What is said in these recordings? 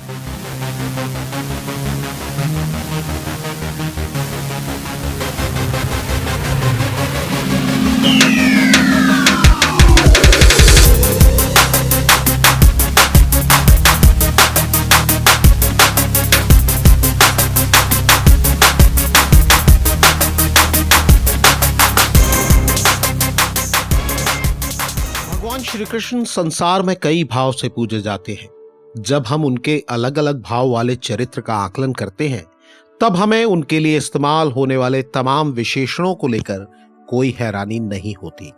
भगवान श्री कृष्ण संसार में कई भाव से पूजे जाते हैं। जब हम उनके अलग अलग भाव वाले चरित्र का आकलन करते हैं, तब हमें उनके लिए इस्तेमाल होने वाले तमाम विशेषणों को लेकर कोई हैरानी नहीं होती।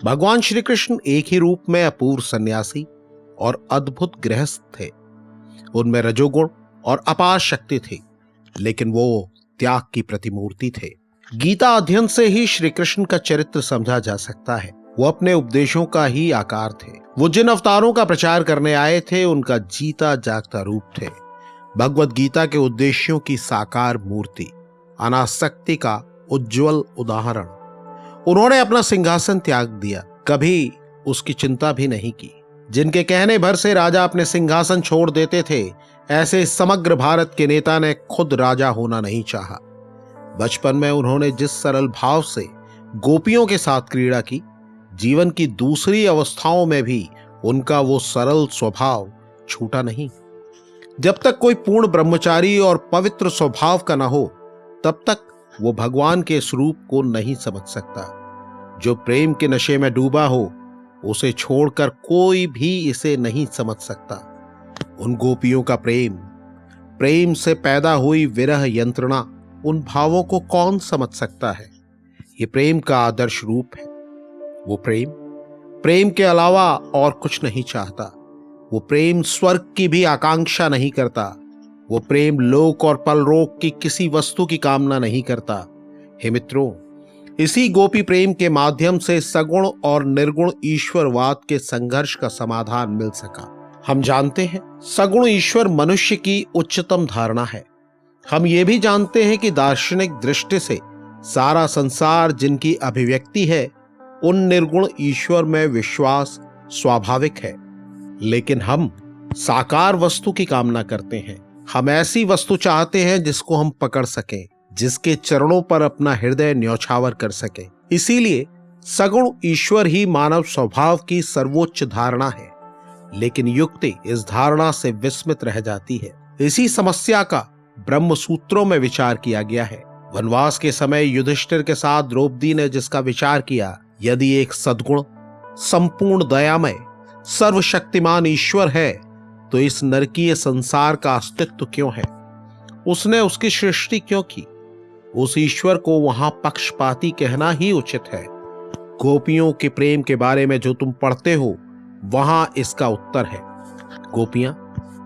भगवान श्री कृष्ण एक ही रूप में अपूर्व सन्यासी और अद्भुत गृहस्थ थे। उनमें रजोगुण और अपार शक्ति थी, लेकिन वो त्याग की प्रतिमूर्ति थे। गीता अध्ययन से ही श्री कृष्ण का चरित्र समझा जा सकता है। वो अपने उपदेशों का ही आकार थे। वो जिन अवतारों का प्रचार करने आए थे, उनका जीता जागता रूप थे। भगवत गीता के उद्देश्यों की साकार मूर्ति, अनासक्ति का उज्जवल उदाहरण। उन्होंने अपना सिंहासन त्याग दिया, कभी उसकी चिंता भी नहीं की। जिनके कहने भर से राजा अपने सिंहासन छोड़ देते थे, ऐसे समग्र भारत के नेता ने खुद राजा होना नहीं चाहा। बचपन में उन्होंने जिस सरल भाव से गोपियों के साथ क्रीड़ा की, जीवन की दूसरी अवस्थाओं में भी उनका वो सरल स्वभाव छूटा नहीं। जब तक कोई पूर्ण ब्रह्मचारी और पवित्र स्वभाव का न हो, तब तक वो भगवान के स्वरूप को नहीं समझ सकता। जो प्रेम के नशे में डूबा हो, उसे छोड़कर कोई भी इसे नहीं समझ सकता। उन गोपियों का प्रेम, प्रेम से पैदा हुई विरह यंत्रणा, उन भावों को कौन समझ सकता है? ये प्रेम का आदर्श रूप है। वो प्रेम के अलावा और कुछ नहीं चाहता। वो प्रेम स्वर्ग की भी आकांक्षा नहीं करता। वो प्रेम लोक और परलोक की किसी वस्तु की कामना नहीं करता। हे मित्रों, इसी गोपी प्रेम के माध्यम से सगुण और निर्गुण ईश्वरवाद के संघर्ष का समाधान मिल सका। हम जानते हैं सगुण ईश्वर मनुष्य की उच्चतम धारणा है। हम ये भी जानते हैं कि दार्शनिक दृष्टि से सारा संसार जिनकी अभिव्यक्ति है, उन निर्गुण ईश्वर में विश्वास स्वाभाविक है। लेकिन हम साकार वस्तु की कामना करते हैं। हम ऐसी वस्तु चाहते हैं जिसको हम पकड़ सकें, जिसके चरणों पर अपना हृदय न्यौछावर कर सकें। इसीलिए सगुण ईश्वर ही मानव स्वभाव की सर्वोच्च धारणा है। लेकिन युक्ति इस धारणा से विस्मित रह जाती है। इसी समस्या का ब्रह्म सूत्रों में विचार किया गया है। वनवास के समय युधिष्ठिर के साथ द्रौपदी ने जिसका विचार किया, यदि एक सद्गुण, संपूर्ण दयामय, सर्वशक्तिमान ईश्वर है, तो इस नरकीय संसार का अस्तित्व क्यों है? उसने उसकी सृष्टि क्यों की? उस ईश्वर को वहां पक्षपाती कहना ही उचित है। गोपियों के प्रेम के बारे में जो तुम पढ़ते हो, वहां इसका उत्तर है। गोपियां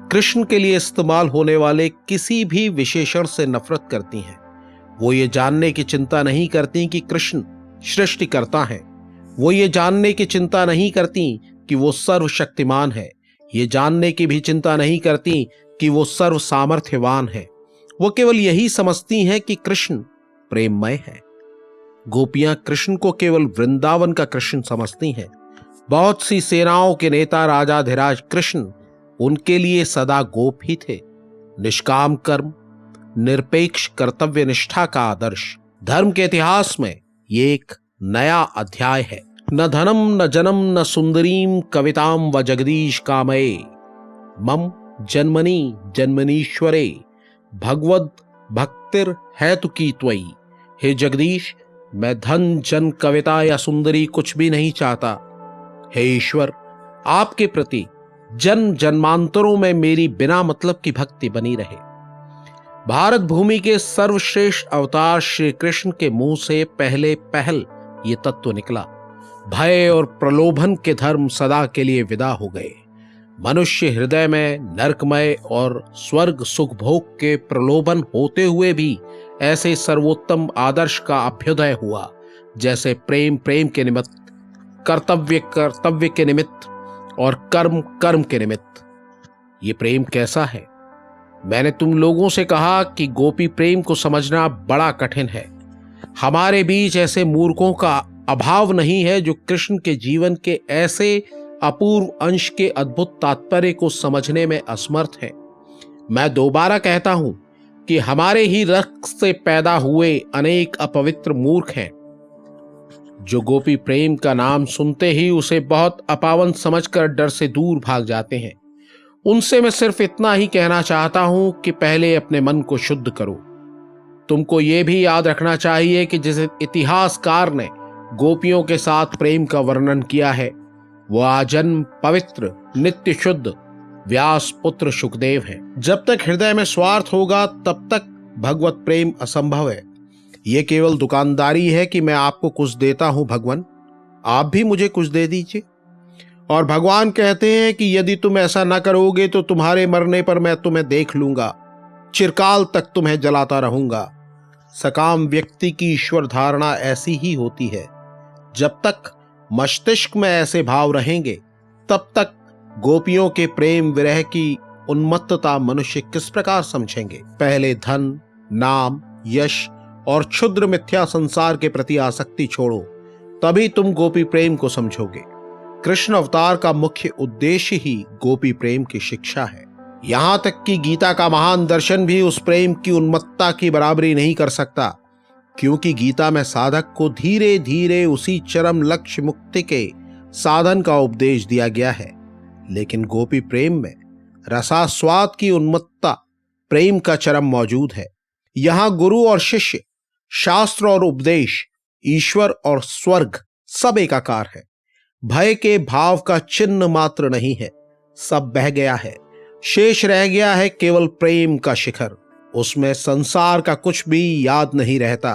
कृष्ण के लिए इस्तेमाल होने वाले किसी भी विशेषण से नफरत करती हैं। वो ये जानने की चिंता नहीं करती कि कृष्ण सृष्टि करता है। वो ये जानने की चिंता नहीं करती कि वो सर्वशक्तिमान है। ये जानने की भी चिंता नहीं करती कि वो सर्व सामर्थ्यवान है। वो केवल यही समझती हैं कि कृष्ण प्रेममय है। गोपियां कृष्ण को केवल वृंदावन का कृष्ण समझती हैं। बहुत सी सेनाओं के नेता राजाधिराज कृष्ण उनके लिए सदा गोप ही थे। निष्काम कर्म, निरपेक्ष कर्तव्य निष्ठा का आदर्श धर्म के इतिहास में ये एक नया अध्याय है। न धनम न जनम न सुंदरीम कविताम व जगदीश कामये मम जन्मनि जन्मनीश्वरे भगवद भक्तिर हेतु की त्वयि। हे जगदीश, मैं धन, जन, कविता या सुंदरी कुछ भी नहीं चाहता। हे ईश्वर, आपके प्रति जन्म जन्मांतरों में मेरी बिना मतलब की भक्ति बनी रहे। भारत भूमि के सर्वश्रेष्ठ अवतार श्री कृष्ण के मुंह से पहले पहल ये तत्व निकला। भय और प्रलोभन के धर्म सदा के लिए विदा हो गए। मनुष्य हृदय में नरकमय और स्वर्ग सुख भोग के प्रलोभन होते हुए भी ऐसे सर्वोत्तम आदर्श का अभ्युदय हुआ, जैसे प्रेम प्रेम के निमित्त, कर्तव्य कर्तव्य के निमित्त और कर्म कर्म के निमित्त। ये प्रेम कैसा है? मैंने तुम लोगों से कहा कि गोपी प्रेम को समझना बड़ा कठिन है। हमारे बीच ऐसे मूर्खों का अभाव नहीं है जो कृष्ण के जीवन के ऐसे अपूर्व अंश के अद्भुत तात्पर्य को समझने में असमर्थ है। मैं दोबारा कहता हूं कि हमारे ही रक्त से पैदा हुए अनेक अपवित्र मूर्ख हैं जो गोपी प्रेम का नाम सुनते ही उसे बहुत अपावन समझकर डर से दूर भाग जाते हैं। उनसे मैं सिर्फ इतना ही कहना चाहता हूं कि पहले अपने मन को शुद्ध करो। तुमको यह भी याद रखना चाहिए कि जिस इतिहासकार ने गोपियों के साथ प्रेम का वर्णन किया है वो आजन्म पवित्र नित्य शुद्ध व्यास पुत्र सुखदेव हैं। जब तक हृदय में स्वार्थ होगा तब तक भगवत प्रेम असंभव है। ये केवल दुकानदारी है कि मैं आपको कुछ देता हूं भगवान, आप भी मुझे कुछ दे दीजिए। और भगवान कहते हैं कि यदि तुम ऐसा न करोगे तो तुम्हारे मरने पर मैं तुम्हें देख लूंगा, चिरकाल तक तुम्हें जलाता रहूंगा। सकाम व्यक्ति की ईश्वर धारणा ऐसी ही होती है। जब तक मस्तिष्क में ऐसे भाव रहेंगे तब तक गोपियों के प्रेम विरह की उन्मत्तता मनुष्य किस प्रकार समझेंगे। पहले धन, नाम, यश और क्षुद्र मिथ्या संसार के प्रति आसक्ति छोड़ो, तभी तुम गोपी प्रेम को समझोगे। कृष्ण अवतार का मुख्य उद्देश्य ही गोपी प्रेम की शिक्षा है। यहां तक कि गीता का महान दर्शन भी उस प्रेम की उन्मत्तता की बराबरी नहीं कर सकता, क्योंकि गीता में साधक को धीरे धीरे उसी चरम लक्ष्य मुक्ति के साधन का उपदेश दिया गया है। लेकिन गोपी प्रेम में रसास्वाद की उन्मत्तता प्रेम का चरम मौजूद है। यहां गुरु और शिष्य, शास्त्र और उपदेश, ईश्वर और स्वर्ग सब एकाकार है। भय के भाव का चिन्ह मात्र नहीं है, सब बह गया है। शेष रह गया है केवल प्रेम का शिखर। उसमें संसार का कुछ भी याद नहीं रहता।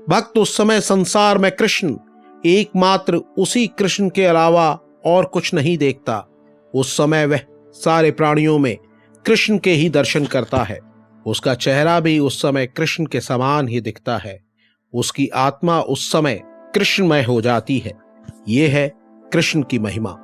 भक्त उस समय संसार में कृष्ण, एकमात्र उसी कृष्ण के अलावा और कुछ नहीं देखता। उस समय वह सारे प्राणियों में कृष्ण के ही दर्शन करता है। उसका चेहरा भी उस समय कृष्ण के समान ही दिखता है। उसकी आत्मा उस समय कृष्णमय हो जाती है। यह है कृष्ण की महिमा।